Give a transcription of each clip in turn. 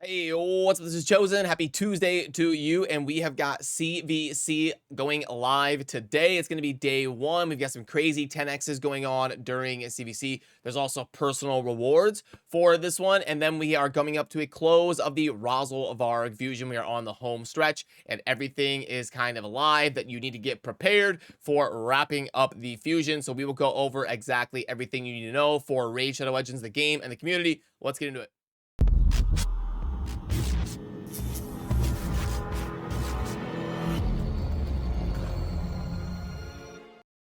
Hey, what's up? This is Chosen. Happy Tuesday to you. And we have got CvC going live today. It's going to be day one. We've got some crazy 10Xs going on during CvC. There's also personal rewards for this one. And then we are coming up to a close of the Razelvarg fusion. We are on the home stretch and everything is kind of live that you need to get prepared for wrapping up the fusion. So we will go over exactly everything you need to know for Raid Shadow Legends, the game, and the community. Let's get into it.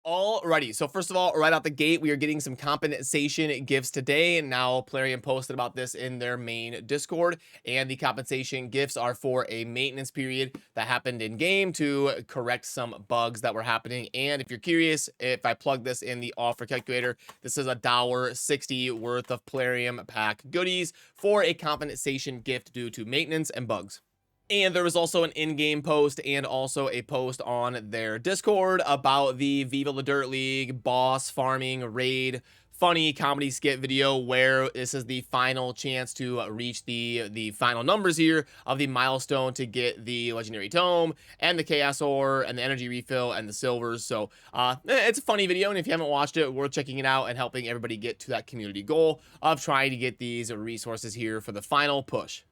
Alrighty, so first of all, right out the gate, we are getting some compensation gifts today, and now Plarium posted about this in their main Discord, and the compensation gifts are for a maintenance period that happened in game to correct some bugs that were happening. And if you're curious, if I plug this in the offer calculator, this is $1.60 worth of Plarium pack goodies for a compensation gift due to maintenance and bugs. And there was also an in-game post and also a post on their Discord about the Viva La Dirt League boss farming raid funny comedy skit video where this is the final chance to reach the final numbers here of the milestone to get the legendary tome and the chaos ore and the energy refill and the silvers. So it's a funny video, and if you haven't watched it, worth checking it out and helping everybody get to that community goal of trying to get these resources here for the final push.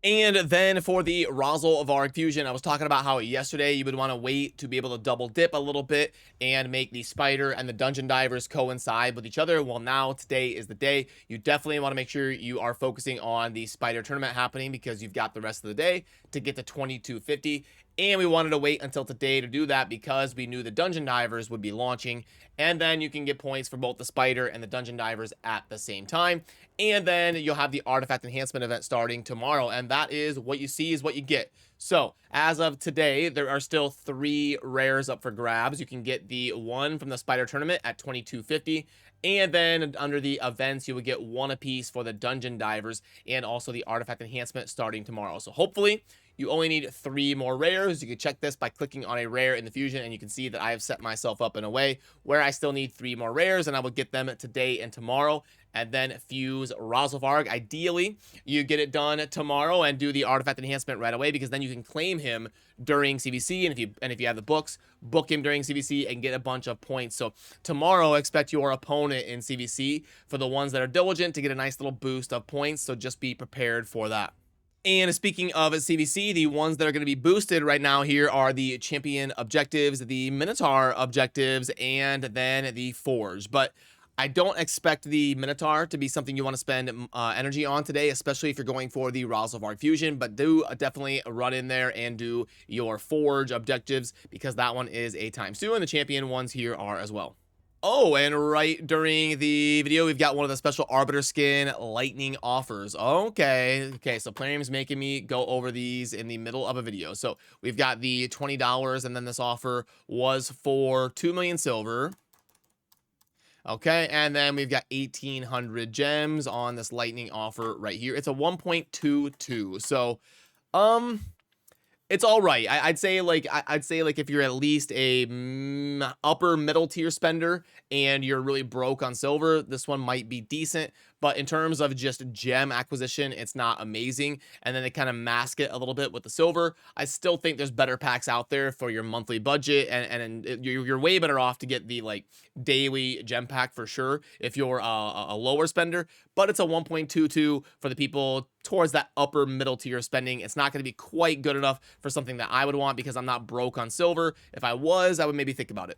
And then for the Razelvarg fusion, I was talking about how yesterday you would want to wait to be able to double dip a little bit and make the spider and the dungeon divers coincide with each other. Well, now today is the day. You definitely want to make sure you are focusing on the spider tournament happening because you've got the rest of the day to get to 2250. And we wanted to wait until today to do that because we knew the dungeon divers would be launching, and then you can get points for both the spider and the dungeon divers at the same time. And then you'll have the artifact enhancement event starting tomorrow, and that is what you see is what you get. So as of today, there are still 3 rares up for grabs. You can get the one from the spider tournament at 2250, and then under the events you would get 1 apiece for the dungeon divers and also the artifact enhancement starting tomorrow. So hopefully you only need 3 more rares. You can check this by clicking on a rare in the fusion, and you can see that I have set myself up in a way where I still need 3 more rares, and I will get them today and tomorrow, and then fuse Razelvarg. Ideally, you get it done tomorrow and do the artifact enhancement right away, because then you can claim him during CvC, and if you have the books, book him during CvC and get a bunch of points. So tomorrow, expect your opponent in CvC, for the ones that are diligent, to get a nice little boost of points, so just be prepared for that. And speaking of CvC, the ones that are going to be boosted right now here are the champion objectives, the Minotaur objectives, and then the Forge. But I don't expect the Minotaur to be something you want to spend energy on today, especially if you're going for the Razelvarg fusion. But do definitely run in there and do your Forge objectives, because that one is a ×2, and the champion ones here are as well. Oh, and right during the video, we've got one of the special Arbiter skin lightning offers. Okay, so Plarium's making me go over these in the middle of a video. So we've got the $20, and then this offer was for 2 million silver. Okay, and then we've got 1,800 gems on this lightning offer right here. It's a 1.22, so it's all right. I'd say like if you're at least a upper middle tier spender and you're really broke on silver, this one might be decent. But in terms of just gem acquisition, it's not amazing. And then they kind of mask it a little bit with the silver. I still think there's better packs out there for your monthly budget, and you're way better off to get the like daily gem pack for sure if you're a lower spender. But it's a 1.22 for the people towards that upper middle tier spending. It's not going to be quite good enough for something that I would want, because I'm not broke on silver. If I was, I would maybe think about it.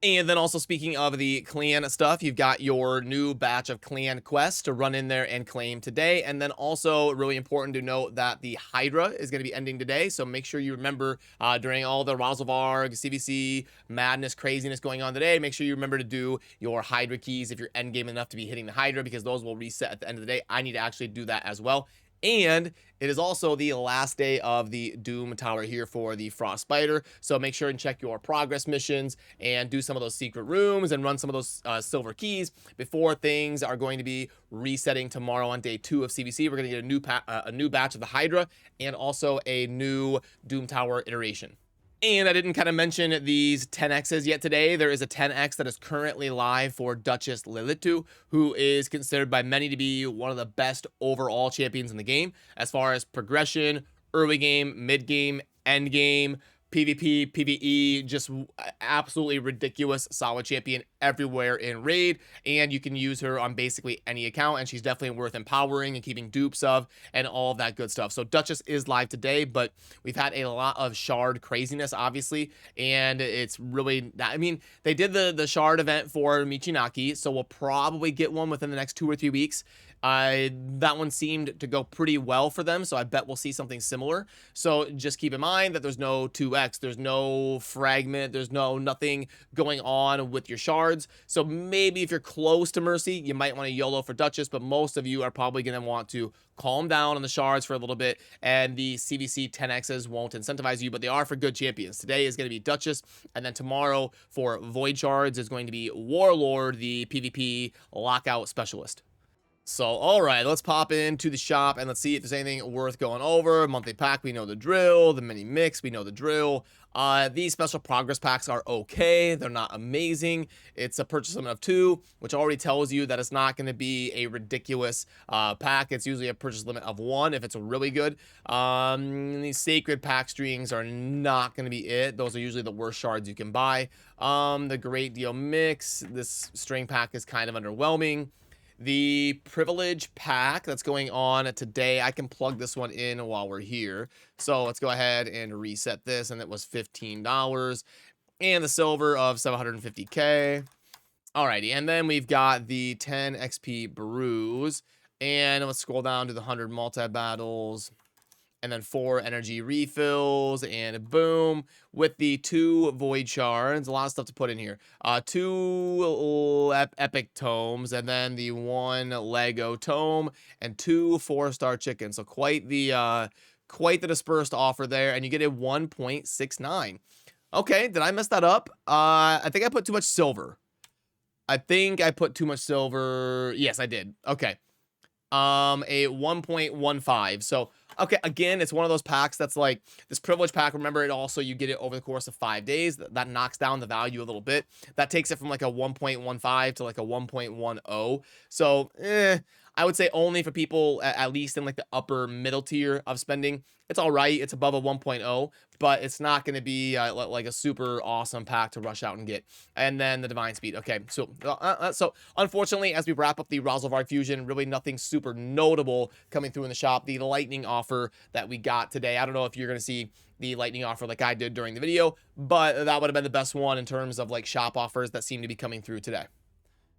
And then also, speaking of the clan stuff, you've got your new batch of clan quests to run in there and claim today. And then also, really important to note that the Hydra is going to be ending today. So make sure you remember during all the Razelvarg, CvC, madness, craziness going on today, make sure you remember to do your Hydra keys if you're endgame enough to be hitting the Hydra, because those will reset at the end of the day. I need to actually do that as well. And it is also the last day of the Doom Tower here for the Frost Spider. So make sure and check your progress missions and do some of those secret rooms and run some of those silver keys before things are going to be resetting tomorrow on day 2 of CvC. We're going to get a new batch of the Hydra and also a new Doom Tower iteration. And I didn't kind of mention these 10Xs yet today. There is a 10X that is currently live for Duchess Lilitu, who is considered by many to be one of the best overall champions in the game as far as progression, early game, mid game, end game, PvP, PvE, just absolutely ridiculous, solid champion everywhere in Raid, and you can use her on basically any account, and she's definitely worth empowering and keeping dupes of, and all of that good stuff. So Duchess is live today, but we've had a lot of shard craziness, obviously, and it's really, I mean, they did the shard event for Michinaki, so we'll probably get one within the next 2 or 3 weeks. That one seemed to go pretty well for them, so I bet we'll see something similar. So just keep in mind that there's no 2x, there's no fragment, there's nothing going on with your shards. So maybe if you're close to Mercy, you might want to YOLO for Duchess, but most of you are probably going to want to calm down on the shards for a little bit, and the CvC 10Xs won't incentivize you, but they are for good champions. Today is going to be Duchess, and then tomorrow for Void Shards is going to be Warlord, the PvP lockout specialist. So, all right, let's pop into the shop and let's see if there's anything worth going over. Monthly pack, we know the drill. The mini mix, we know the drill. These special progress packs are okay. They're not amazing. It's a purchase limit of 2, which already tells you that it's not going to be a ridiculous pack. It's usually a purchase limit of 1 if it's really good. These sacred pack strings are not going to be it. Those are usually the worst shards you can buy. The great deal mix, this string pack is kind of underwhelming. The privilege pack that's going on today, I can plug this one in while we're here. So let's go ahead and reset this, and it was $15. And the silver of 750k. Alrighty, and then we've got the 10 XP brews. And let's scroll down to the 100 multi-battles. And then 4 energy refills, and boom, with the 2 void shards. A lot of stuff to put in here. 2 epic tomes, and then the 1 Lego tome, and 2 4-star chickens. So quite the dispersed offer there, and you get a 1.69. Okay, did I mess that up? I think I put too much silver. Yes, I did. Okay. A 1.15. So okay, again, it's one of those packs that's like this privilege pack. Remember, it also, you get it over the course of 5 days. That knocks down the value a little bit. That takes it from like a 1.15 to like a 1.10. So I would say only for people at least in like the upper middle tier of spending. It's all right. It's above a 1.0, but it's not going to be like a super awesome pack to rush out and get. And then the divine speed. Okay, so so unfortunately, as we wrap up the Razelvarg fusion, really nothing super notable coming through in the shop. The lightning offer that we got today, I don't know if you're going to see the lightning offer like I did during the video, but that would have been the best one in terms of like shop offers that seem to be coming through today.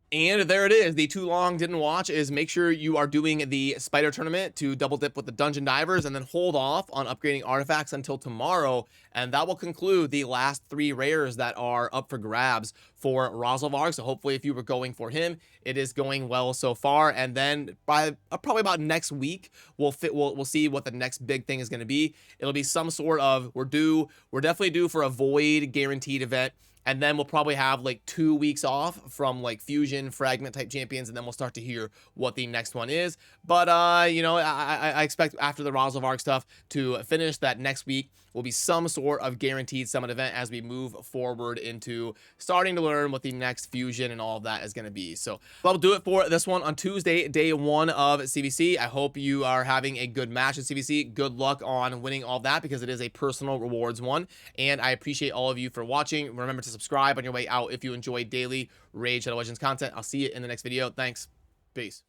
And there it is. The too long didn't watch is make sure you are doing the spider tournament to double dip with the dungeon divers, and then hold off on upgrading artifacts until tomorrow. And that will conclude the last 3 rares that are up for grabs for Razelvarg. So hopefully if you were going for him, it is going well so far. And then by probably about next week, we'll see what the next big thing is going to be. It'll be some sort of, we're definitely due for a void guaranteed event. And then we'll probably have like 2 weeks off from like fusion fragment type champions, and then we'll start to hear what the next one is. But you know, I expect after the Razelvarg stuff to finish, that next week will be some sort of guaranteed summit event as we move forward into starting to learn what the next fusion and all of that is going to be. So that'll do it for this one on Tuesday, day 1 of CvC. I hope you are having a good match in CvC. Good luck on winning all of that, because it is a personal rewards one. And I appreciate all of you for watching. Remember to subscribe on your way out if you enjoy daily Raid Shadow Legends content. I'll see you in the next video. Thanks. Peace.